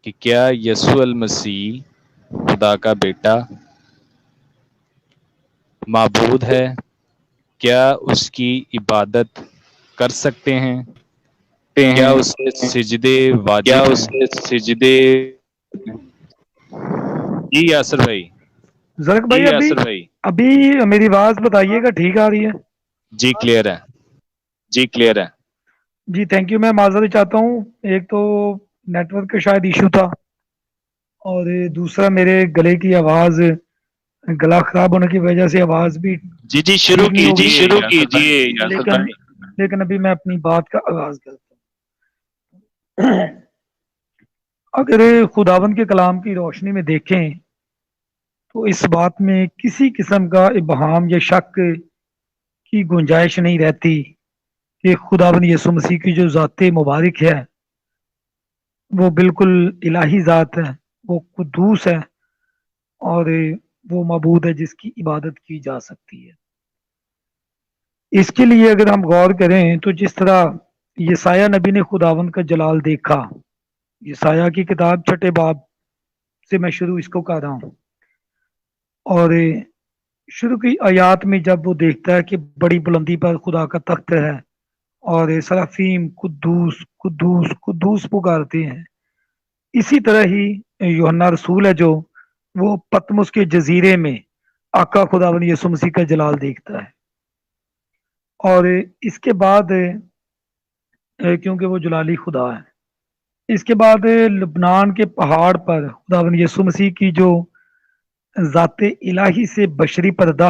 کہ کیا یسوع المسیح خدا کا بیٹا معبود ہے؟ کیا اس کی عبادت کر سکتے ہیں؟ کیا ہیں اسے سجدے کیا واجب ہیں؟ اسے سجدے جی یاسر بھائی، زرک بھائی ابھی میری آواز بتائیے گا ٹھیک آ رہی ہے؟ جی کلیئر ہے۔ جی کلیئر ہے۔ جی تھینک یو، میں معذرت چاہتا ہوں، ایک تو نیٹ ورک کا شاید ایشو تھا، اور دوسرا میرے گلے کی آواز، گلا خراب ہونے کی وجہ سے آواز بھی جی جی شروع ٹھیک نہیں ہوگی، کیجئے شروع یاسر بھائی۔ کیجیے یاسر بھائی۔ لیکن ابھی میں اپنی بات کا آغاز کرتا ہوں۔ اگر خداوند کے کلام کی روشنی میں دیکھیں تو اس بات میں کسی قسم کا ابہام یا شک کی گنجائش نہیں رہتی کہ خداوند یسوع مسیح کی جو ذات مبارک ہے وہ بالکل الہی ذات ہے، وہ قدوس ہے، اور وہ معبود ہے جس کی عبادت کی جا سکتی ہے۔ اس کے لیے اگر ہم غور کریں تو جس طرح یسایہ نبی نے خداوند کا جلال دیکھا، یسایہ کی کتاب چھٹے باب سے میں شروع اس کو کر رہا ہوں، اور شروع کی آیات میں جب وہ دیکھتا ہے کہ بڑی بلندی پر خدا کا تخت ہے اور سرافیم قدوس قدوس قدوس پکارتے ہیں، اسی طرح ہی یوحنا رسول ہے جو وہ پتمس کے جزیرے میں آقا خداوند یسوع مسیح کا جلال دیکھتا ہے، اور اس کے بعد کیونکہ وہ جلالی خدا ہے، اس کے بعد لبنان کے پہاڑ پر خداوند یسوع مسیح کی جو ذات الہی سے بشری پردہ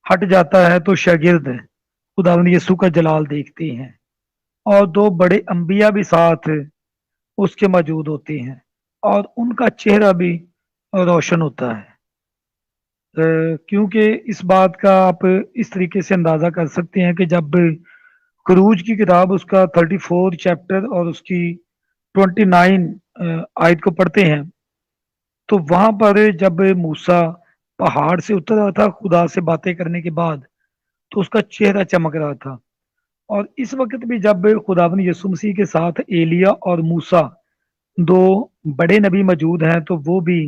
ہٹ جاتا ہے تو شاگرد خداوند یسوع کا جلال دیکھتے ہیں، اور دو بڑے انبیاء بھی ساتھ اس کے موجود ہوتے ہیں اور ان کا چہرہ بھی روشن ہوتا ہے۔ کیونکہ اس بات کا آپ اس طریقے سے اندازہ کر سکتے ہیں کہ جب خروج کی کتاب اس کا 34 چیپٹر اور اس کی 29 آیت کو پڑھتے ہیں تو وہاں پر جب موسیٰ پہاڑ سے اتر رہا تھا خدا سے باتیں کرنے کے بعد تو اس کا چہرہ چمک رہا تھا، اور اس وقت بھی جب خداوند یسوع مسیح کے ساتھ ایلیا اور موسیٰ دو بڑے نبی موجود ہیں تو وہ بھی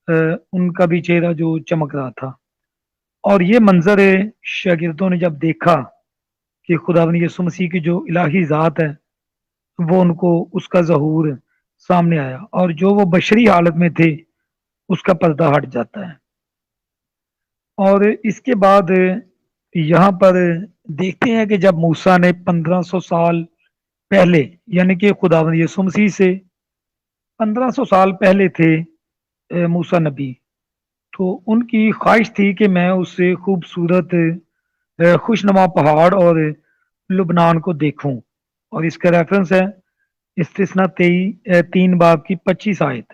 ان کا بھی چہرہ جو چمک رہا تھا، اور یہ منظر شاگردوں نے جب دیکھا کہ خداوند یسوع مسیح کی جو الہی ذات ہے وہ ان کو اس کا ظہور سامنے آیا، اور جو وہ بشری حالت میں تھے اس کا پردہ ہٹ جاتا ہے۔ اور اس کے بعد یہاں پر دیکھتے ہیں کہ جب موسیٰ نے 1500 سال پہلے، یعنی کہ خداوند یسوع مسیح سے 1500 سال پہلے تھے موسیٰ نبی، تو ان کی خواہش تھی کہ میں اس سے خوبصورت خوشنما پہاڑ اور لبنان کو دیکھوں، اور اس کا ریفرنس ہے استثنا 3 باب کی 25 آیت،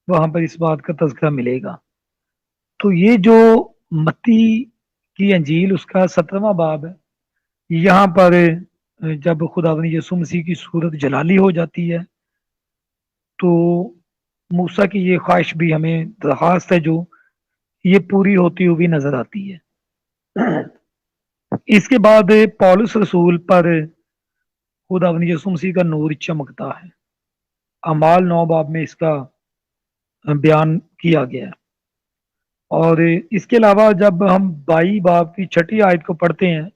وہاں پر اس بات کا تذکرہ ملے گا۔ تو یہ جو متی کی انجیل اس کا 17واں باب ہے، یہاں پر جب خداوند یسوع مسیح کی صورت جلالی ہو جاتی ہے تو موسیٰ کی یہ خواہش بھی ہمیں درخواست ہے جو یہ پوری ہوتی ہوئی نظر آتی ہے۔ اس کے بعد پولس رسول پر خداوند یسوع مسیح کا نور چمکتا ہے، اعمال 9 باب میں اس کا بیان کیا گیا ہے، اور اس کے علاوہ جب ہم 22 باب کی 6 آیت کو پڑھتے ہیں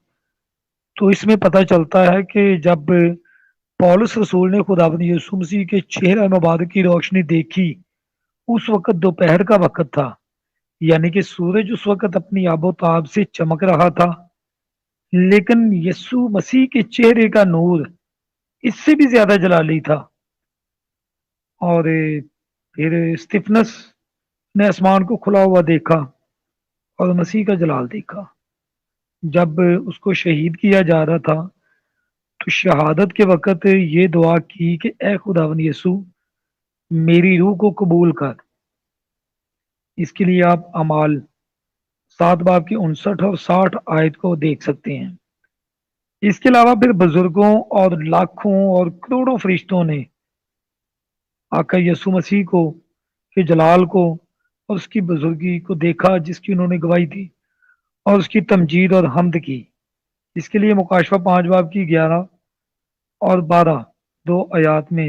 تو اس میں پتہ چلتا ہے کہ جب پولس رسول نے خداوند یسوع مسیح کے چہرہ مبارک کی روشنی دیکھی، اس وقت دوپہر کا وقت تھا، یعنی کہ سورج اس وقت اپنی آب و تاب سے چمک رہا تھا، لیکن یسوع مسیح کے چہرے کا نور اس سے بھی زیادہ جلالی تھا، اور پھر اسٹفنس نے آسمان کو کھلا ہوا دیکھا اور مسیح کا جلال دیکھا۔ جب اس کو شہید کیا جا رہا تھا تو شہادت کے وقت یہ دعا کی کہ اے خداوند یسوع میری روح کو قبول کر۔ اس کے لیے آپ اعمال 7 باب کی 59 اور 60 آیت کو دیکھ سکتے ہیں۔ اس کے علاوہ پھر بزرگوں اور لاکھوں اور کروڑوں فرشتوں نے آقا یسوع مسیح کو کے جلال کو اور اس کی بزرگی کو دیکھا جس کی انہوں نے گواہی دی، اور اس کی تمجید اور حمد کی۔ اس کے لیے مکاشفہ 5 باب کی 11 اور 12 دو آیات میں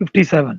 57।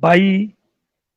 22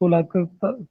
16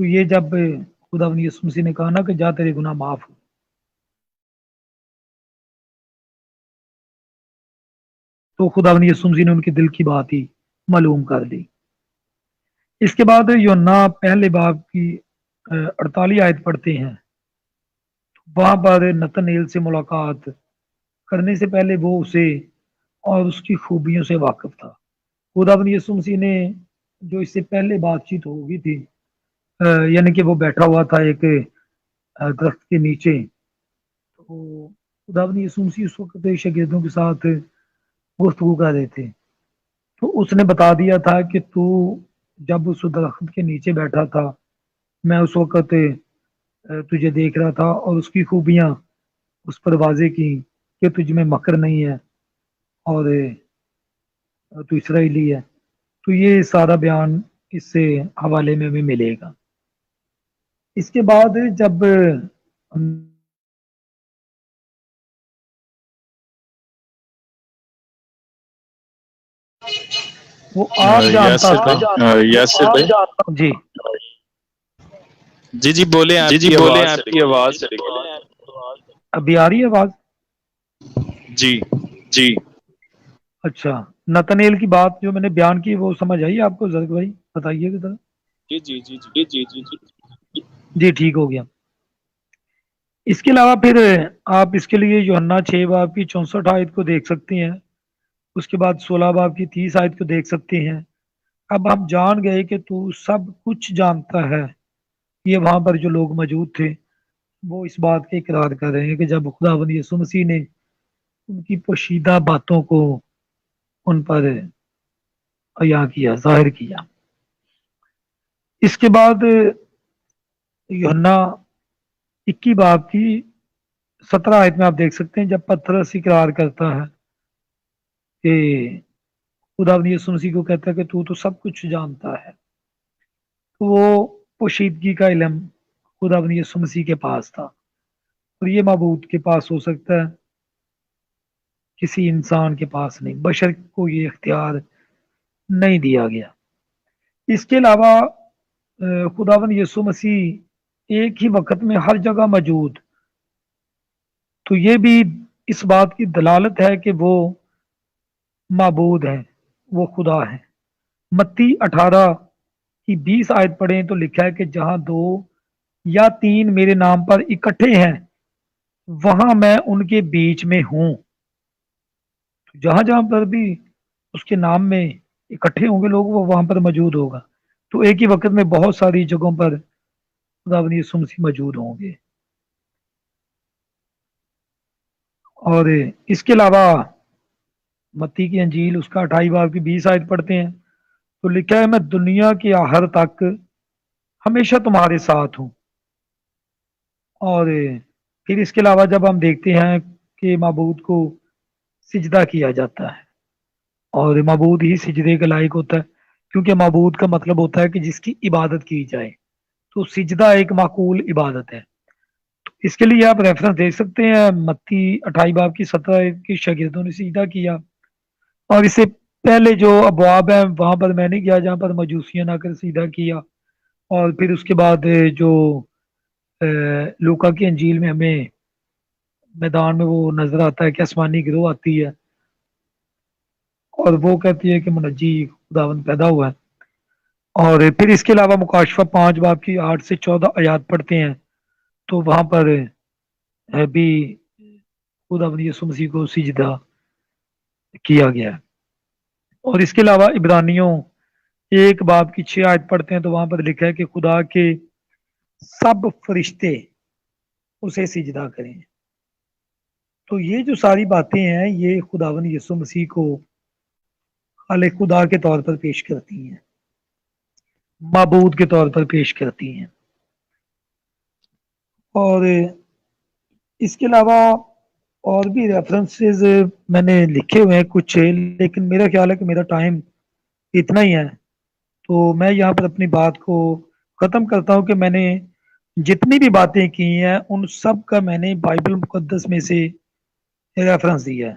تو یہ جب خداوند یسوع مسیح نے کہا نا کہ جا تیرے گناہ معاف ہو، تو خداوند یسوع مسیح نے ان کے دل کی بات ہی معلوم کر دی۔ اس کے بعد یوحنا پہلے باب کی 48 آیت پڑھتے ہیں، وہاں پر نتنیل سے ملاقات کرنے سے پہلے وہ اسے اور اس کی خوبیوں سے واقف تھا۔ خداوند یسوع مسیح نے جو اس سے پہلے بات چیت ہوگی تھی، یعنی کہ وہ بیٹھا ہوا تھا ایک درخت کے نیچے، تو خداوند یسوع مسیح اس وقت شاگردوں کے ساتھ گفتگو کر رہے تھے، تو اس نے بتا دیا تھا کہ تو جب اس درخت کے نیچے بیٹھا تھا، میں اس وقت تجھے دیکھ رہا تھا اور اس کی خوبیاں اس پر واضح کی کہ تجھ میں مکر نہیں ہے اور تو اسرائیلی ہے۔ تو یہ سارا بیان اس سے حوالے میں بھی ملے گا۔ اس کے بعد جب وہ آپ جانتا تھا، یاسر بھائی، جی جی بولے جی جی بولے، آپ کی آواز ابھی آ رہی ہے آواز؟ جی جی اچھا، نتنیل کی بات جو میں نے بیان کی وہ سمجھ آئی آپ کو؟ زرق بھائی بتائیے ذرا۔ جی جی جی جی جی جی جی جی ٹھیک ہو گیا۔ اس کے علاوہ پھر آپ اس کے لیے یوحنا 6 باب کی 64 آیت کو دیکھ سکتے ہیں، اس کے بعد 16 باب کی 30 آیت کو دیکھ سکتے ہیں۔ اب ہم جان گئے کہ تو سب کچھ جانتا ہے۔ یہ وہاں پر جو لوگ موجود تھے وہ اس بات کے اقرار کر رہے ہیں کہ جب خداوند یسوع مسیح نے ان کی پوشیدہ باتوں کو ان پر عیاں کیا، ظاہر کیا۔ اس کے بعد یوحنا 21 باب کی 17 آیت میں آپ دیکھ سکتے ہیں، جب پترس اقرار کرتا ہے کہ خداوند یسوع مسیح کو کہتا ہے کہ تو سب کچھ جانتا ہے، تو وہ پوشیدگی کا علم خداوند یسوع مسیح کے پاس تھا، اور یہ معبود کے پاس ہو سکتا ہے، کسی انسان کے پاس نہیں، بشر کو یہ اختیار نہیں دیا گیا۔ اس کے علاوہ خداوند یسوع مسیح ایک ہی وقت میں ہر جگہ موجود، تو یہ بھی اس بات کی دلالت ہے کہ وہ معبود ہیں، وہ خدا ہیں۔ متی 18 کی 20 آیت پڑھیں تو لکھا ہے کہ جہاں 2 یا 3 میرے نام پر اکٹھے ہیں وہاں میں ان کے بیچ میں ہوں۔ جہاں جہاں پر بھی اس کے نام میں اکٹھے ہوں گے لوگ، وہ وہاں پر موجود ہوگا۔ تو ایک ہی وقت میں بہت ساری جگہوں پر خداوند یسوع مسیح موجود ہوں گے۔ اور اس کے علاوہ متی کی انجیل اس کا 28 باب کی 20 آیت پڑھتے ہیں تو لکھا ہے میں دنیا کے آخر تک ہمیشہ تمہارے ساتھ ہوں۔ اور پھر اس کے علاوہ جب ہم دیکھتے ہیں کہ معبود کو سجدہ کیا جاتا ہے، اور معبود ہی سجدے کے لائق ہوتا ہے، کیونکہ معبود کا مطلب ہوتا ہے کہ جس کی عبادت کی جائے، تو سجدہ ایک معقول عبادت ہے۔ تو اس کے لیے آپ ریفرنس دیکھ سکتے ہیں، متی 28 باب کی 17 کے شاگردوں نے سجدہ کیا، اور اس سے پہلے جو ابواب ہیں وہاں پر میں نے گیا جہاں پر مجوسیوں نے آ کر سجدہ کیا، اور پھر اس کے بعد جو لوکا کی انجیل میں ہمیں میدان میں وہ نظر آتا ہے کہ آسمانی گروہ آتی ہے اور وہ کہتی ہے کہ منجی خداوند پیدا ہوا ہے۔ اور پھر اس کے علاوہ مکاشفہ 5 باب کی 8 سے 14 آیات پڑھتے ہیں تو وہاں پر بھی خداوند یسوع مسیح کو سجدہ کیا گیا ہے۔ اور اس کے علاوہ عبرانیوں 1 باب کی 6 آیت پڑھتے ہیں تو وہاں پر لکھا ہے کہ خدا کے سب فرشتے اسے سجدہ کریں۔ تو یہ جو ساری باتیں ہیں یہ خداوند یسوع مسیح کو خالق خدا کے طور پر پیش کرتی ہیں، معبود کے طور پر پیش کرتی ہیں۔ اور اس کے علاوہ اور بھی ریفرنسز میں نے لکھے ہوئے ہیں کچھ، لیکن میرا خیال ہے کہ میرا ٹائم اتنا ہی ہے، تو میں یہاں پر اپنی بات کو ختم کرتا ہوں کہ میں نے جتنی بھی باتیں کی ہیں ان سب کا میں نے بائبل مقدس میں سے ریفرنس دیا ہے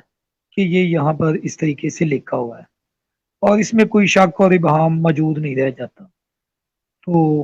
کہ یہ یہاں پر اس طریقے سے لکھا ہوا ہے، اور اس میں کوئی شک اور ابہام موجود نہیں رہ جاتا۔ تو